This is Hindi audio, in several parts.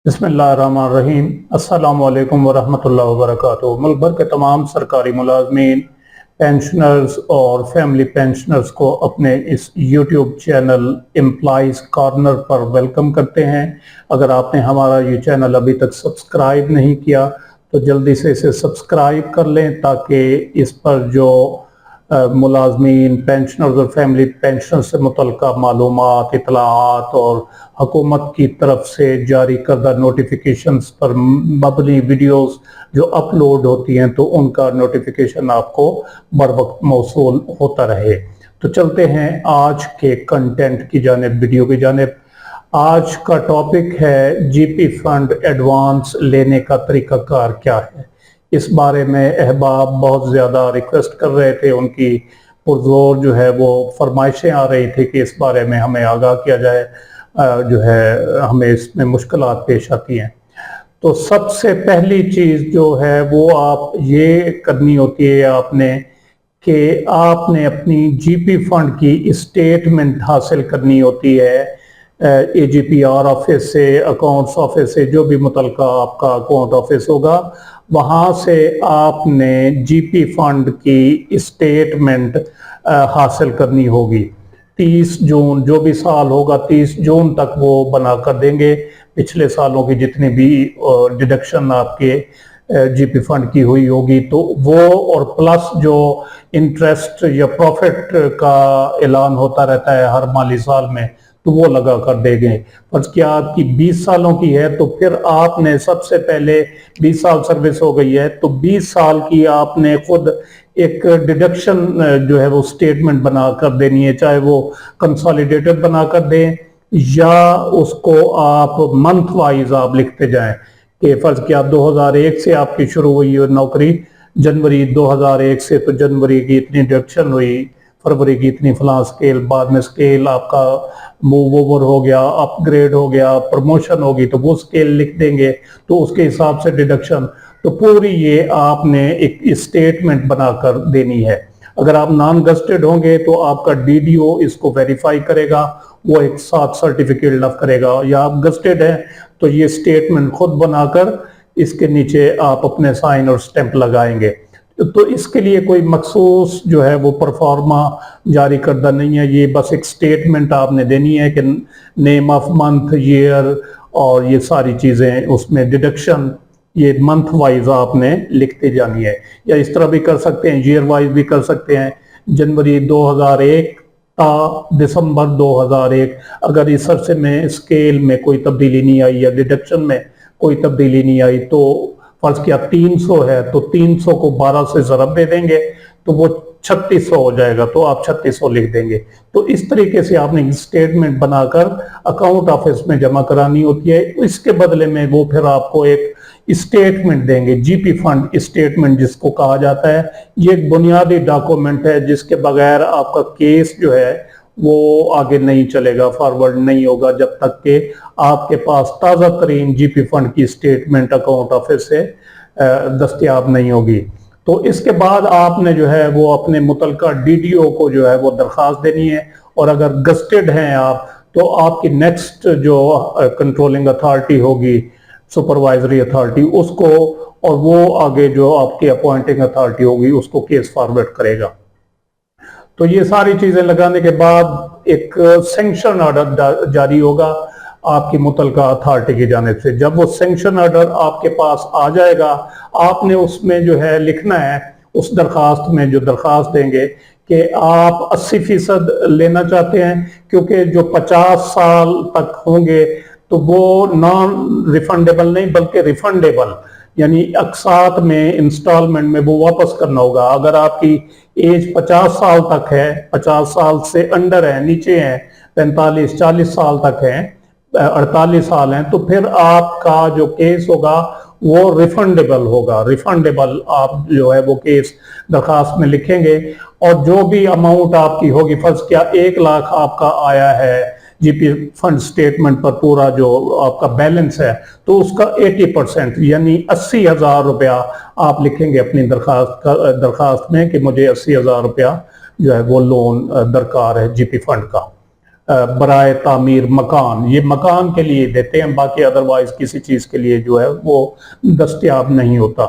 बिस्मिल्लाहिर्रहमानिर्रहीम। अस्सलामु अलैकुम वरहमतुल्लाहि वबरकातुहू। मुल्क भर के तमाम सरकारी मुलाजमीन, पेंशनर्स और फैमिली पेंशनर्स को अपने इस यूट्यूब चैनल एम्प्लॉइज कॉर्नर पर वेलकम करते हैं। अगर आपने हमारा ये चैनल अभी तक सब्सक्राइब नहीं किया तो जल्दी से इसे सब्सक्राइब कर लें ताकि इस पर जो मुलाजमीन, पेंशनर्स और फैमिली पेंशन से मुतल्लिक़ मालूमात, इतलाआत और हुकूमत की तरफ से जारी करदा नोटिफिकेशंस पर मबनी वीडियोस जो अपलोड होती हैं तो उनका नोटिफिकेशन आपको बर वक्त मौसूल होता रहे। तो चलते हैं आज के कंटेंट की जानिब, वीडियो की जानिब। आज का टॉपिक है जीपी फंड एडवांस लेने का तरीकाकार क्या है। इस बारे में अहबाब बहुत ज़्यादा रिक्वेस्ट कर रहे थे, उनकी पुरजोर जो है वो फरमाइशें आ रही थी कि इस बारे में हमें आगाह किया जाए, जो है हमें इसमें मुश्किलात पेश आती हैं। तो सबसे पहली चीज़ जो है वो आप ये करनी होती है आपने कि आपने अपनी जीपी फंड की स्टेटमेंट हासिल करनी होती है AGPR ऑफिस से, अकाउंट्स ऑफिस से, जो भी मुतल्लिका आपका अकाउंट ऑफिस होगा वहाँ से आपने जीपी फंड की स्टेटमेंट हासिल करनी होगी। 30 जून जो भी साल होगा 30 जून तक वो बना कर देंगे। पिछले सालों की जितनी भी डिडक्शन आपके जीपी फंड की हुई होगी तो वो, और प्लस जो इंटरेस्ट या प्रॉफिट का ऐलान होता रहता है हर माली साल में तो वो लगा कर देंगे। पर क्या आपकी 20 सालों की है तो फिर आपने सबसे पहले 20 साल सर्विस हो गई है तो 20 साल की आपने खुद एक डिडक्शन जो है वो स्टेटमेंट बना कर देनी है, चाहे वो कंसोलिडेटेड बना कर दें या उसको आप मंथ वाइज आप लिखते जाएं कि फर्ज किया 2001 से आपकी शुरू हुई है नौकरी, जनवरी 2001 से तो जनवरी की इतनी डिडक्शन हुई, फरवरी की इतनी फलां स्केल, बाद में स्केल आपका मूव ओवर हो गया, अपग्रेड हो गया, प्रमोशन होगी तो वो स्केल लिख देंगे तो उसके हिसाब से डिडक्शन। तो पूरी ये आपने एक स्टेटमेंट बनाकर देनी है। अगर आप नॉन गस्टेड होंगे तो आपका DDO इसको वेरीफाई करेगा, वो एक साथ सर्टिफिकेट लव करेगा, या आप गस्टेड हैं तो ये स्टेटमेंट खुद बनाकर इसके नीचे आप अपने साइन और स्टैंप लगाएंगे। तो इसके लिए कोई मखसूस जो है वो परफॉर्मा जारी करदा नहीं है, ये बस एक स्टेटमेंट आपने देनी है कि नेम ऑफ मंथ, ईयर और ये सारी चीज़ें, उसमें डिडक्शन ये मंथ वाइज आपने लिखते जानी है। या इस तरह भी कर सकते हैं, ईयर वाइज भी कर सकते हैं, जनवरी 2001 ता दिसंबर 2001। अगर इस अरसे में स्केल में कोई तब्दीली नहीं आई या डिडक्शन में कोई तब्दीली नहीं आई तो फर्ज किया 300 है तो 300 को 12 से ज़रब दे देंगे तो वो 3600 हो जाएगा, तो आप 3600 लिख देंगे। तो इस तरीके से आपने स्टेटमेंट बनाकर अकाउंट ऑफिस में जमा करानी होती है। इसके बदले में वो फिर आपको एक स्टेटमेंट देंगे, जीपी फंड स्टेटमेंट जिसको कहा जाता है। ये एक बुनियादी डॉक्यूमेंट है जिसके बगैर आपका केस जो है वो आगे नहीं चलेगा, फॉरवर्ड नहीं होगा जब तक कि आपके पास ताज़ा तरीन जीपी फंड की स्टेटमेंट अकाउंट ऑफिस से दस्तयाब नहीं होगी। तो इसके बाद आपने जो है वो अपने मुतल्लिका DDO को जो है वो दरख्वास्त देनी है, और अगर गस्टेड हैं आप तो आपकी नेक्स्ट जो कंट्रोलिंग अथॉरिटी होगी, सुपरवाइजरी अथॉरिटी, उसको, और वो आगे जो आपकी अपॉइंटिंग अथॉरिटी होगी उसको केस फॉरवर्ड करेगा। तो ये सारी चीजें लगाने के बाद एक सैंक्शन ऑर्डर जारी होगा आपकी मुतल्लिका अथॉरिटी की जानिब से। जब वो सैंक्शन ऑर्डर आपके पास आ जाएगा आपने उसमें जो है लिखना है, उस दरखास्त में जो दरखास्त देंगे कि आप 80% लेना चाहते हैं, क्योंकि जो 50 साल तक होंगे तो वो नॉन रिफंडेबल नहीं बल्कि रिफंडेबल, यानी अकसात में, इंस्टॉलमेंट में वो वापस करना होगा। अगर आपकी एज 50 साल तक है, 50 साल से अंडर है, नीचे है 45-40 साल तक है, 48 साल हैं, तो फिर आपका जो केस होगा वो रिफंडेबल होगा। रिफंडेबल आप जो है वो केस दरखास्त में लिखेंगे, और जो भी अमाउंट आपकी होगी, फर्ज क्या 1 लाख आपका आया है जीपी फंड स्टेटमेंट पर, पूरा जो आपका बैलेंस है तो उसका 80% यानी 80,000 रुपया आप लिखेंगे अपनी दरखास्त में कि मुझे 80,000 रुपया जो है वो लोन दरकार है जीपी फंड का। बराए तामीर मकान, ये मकान के लिए देते हैं, बाकी अदरवाइज किसी चीज के लिए जो है वो दस्तयाब नहीं होता।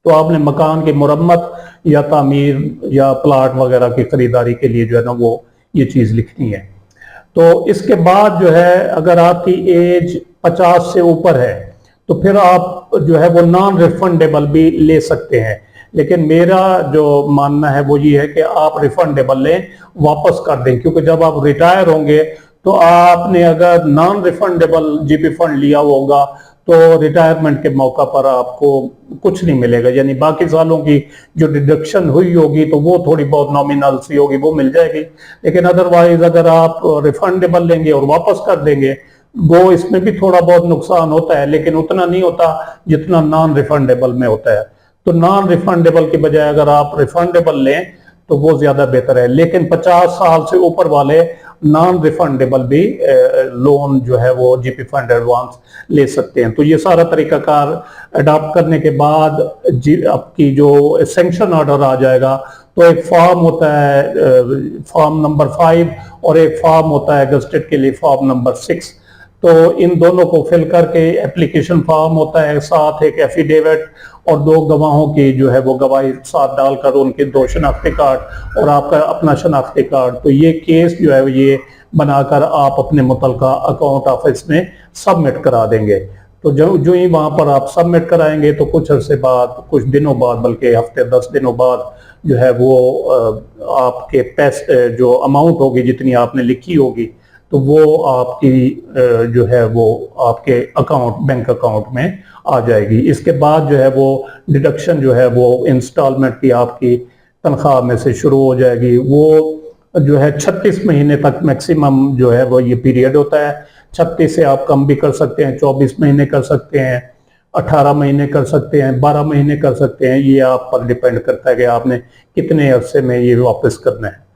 तो आपने मकान की मुरम्मत या तामीर या प्लाट वगैरह की खरीदारी के लिए जो है ना वो ये चीज लिखनी है। तो इसके बाद जो है अगर आपकी एज 50 से ऊपर है तो फिर आप जो है वो नॉन रिफंडेबल भी ले सकते हैं, लेकिन मेरा जो मानना है वो ये है कि आप रिफंडेबल लें, वापस कर दें, क्योंकि जब आप रिटायर होंगे तो आपने अगर नॉन रिफंडेबल जीपी फंड लिया होगा तो रिटायरमेंट के मौका पर आपको कुछ नहीं मिलेगा, यानी बाकी सालों की जो डिडक्शन हुई होगी तो वो थोड़ी बहुत नॉमिनल सी होगी, वो मिल जाएगी। लेकिन अदरवाइज अगर आप रिफंडेबल लेंगे और वापस कर देंगे, वो इसमें भी थोड़ा बहुत नुकसान होता है, लेकिन उतना नहीं होता जितना नॉन रिफंडेबल में होता है। तो नॉन रिफंडेबल के बजाय अगर आप रिफंडेबल लें तो वो ज्यादा बेहतर है। लेकिन 50 साल से ऊपर वाले नॉन रिफंडेबल भी लोन जो है वो जीपी फंड एडवांस ले सकते हैं। तो ये सारा तरीकाकार अडॉप्ट करने के बाद आपकी जो सैंक्शन ऑर्डर आ जाएगा, तो एक फॉर्म होता है फॉर्म नंबर 5 और एक फॉर्म होता है गजटेड के लिए फॉर्म नंबर 6। तो इन दोनों को फिल करके एप्लीकेशन फॉर्म होता है, साथ एक एफिडेविट और 2 गवाहों की जो है वो गवाही साथ डालकर उनके 2 शनाख्ती कार्ड और आपका अपना शनाख्ती कार्ड, तो ये केस जो है ये बनाकर आप अपने मुतलका अकाउंट ऑफिस में सबमिट करा देंगे। तो जो ही वहां पर आप सबमिट कराएंगे तो कुछ अरसे बाद, कुछ दिनों बाद, बल्कि हफ्ते 10 दिनों बाद जो है वो आपके पैसे जो अमाउंट होगी जितनी आपने लिखी होगी तो वो आपकी जो है वो आपके अकाउंट बैंक अकाउंट में आ जाएगी। इसके बाद जो है वो डिडक्शन जो है वो इंस्टॉलमेंट की आपकी तनख्वाह में से शुरू हो जाएगी। वो जो है 36 महीने तक मैक्सिमम जो है वो ये पीरियड होता है। 36 से आप कम भी कर सकते हैं, 24 महीने कर सकते हैं, 18 महीने कर सकते हैं, 12 महीने कर सकते हैं, ये आप पर डिपेंड करता है कि आपने कितने अरसे में ये वापस करना है।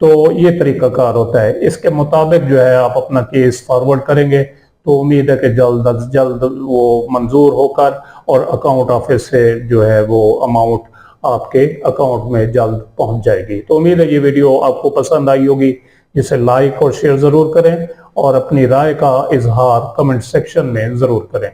तो ये तरीकाकार होता है। इसके मुताबिक जो है आप अपना केस फॉरवर्ड करेंगे तो उम्मीद है कि जल्द अज जल्द वो मंजूर होकर और अकाउंट ऑफिस से जो है वो अमाउंट आपके अकाउंट में जल्द पहुंच जाएगी। तो उम्मीद है ये वीडियो आपको पसंद आई होगी, जिसे लाइक और शेयर ज़रूर करें और अपनी राय का इजहार कमेंट सेक्शन में ज़रूर करें।